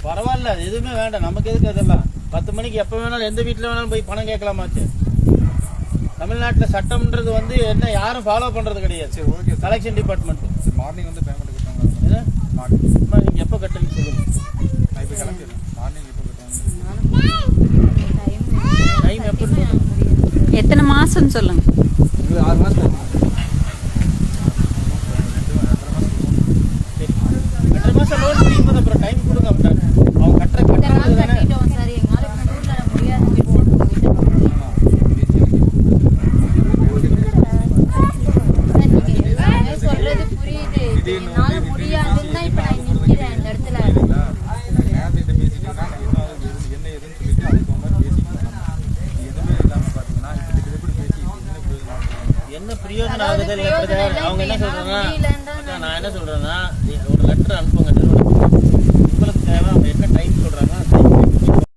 பரவாயில்ல, எதுவுமே வேண்டாம். நமக்கு எதுக்கு அதெல்லாம்? 10 மணிக்கு எப்போ வேணாலும் எந்த வீட்டில் வேணாலும் போய் பணம் கேட்கலாமாச்சு. தமிழ்நாட்டில் சட்டம்ன்றது வந்து என்ன யாரும் ஃபாலோ பண்ணுறது கிடையாது. கலெக்ஷன் டிபார்ட்மெண்ட் மார்னிங் வந்து பேமெண்ட் கட்டுவாங்க. மார்னிங் நீங்கள் எப்போ கட்டுன்னு சொல்லுங்கள். நான் இப்போ கிளம்பிடுறேன். மார்னிங் எப்போ கட்டுவாங்க? டைம் எப்போ சொல்லுங்கள். எத்தனை மாதம்னு சொல்லுங்கள். 6 மாதம். 2 மாதம் லோன் முடியும் போது அப்புறம் டைம் கொடுங்க. அப்புறம் அவங்க கட்டுறது தானே. என்ன பிரயோஜனம் ஆகுது? அவங்க என்ன சொல்றாங்கன்னா, நான் என்ன சொல்றேன்னா ஒரு லெட்டர் அனுப்புங்க.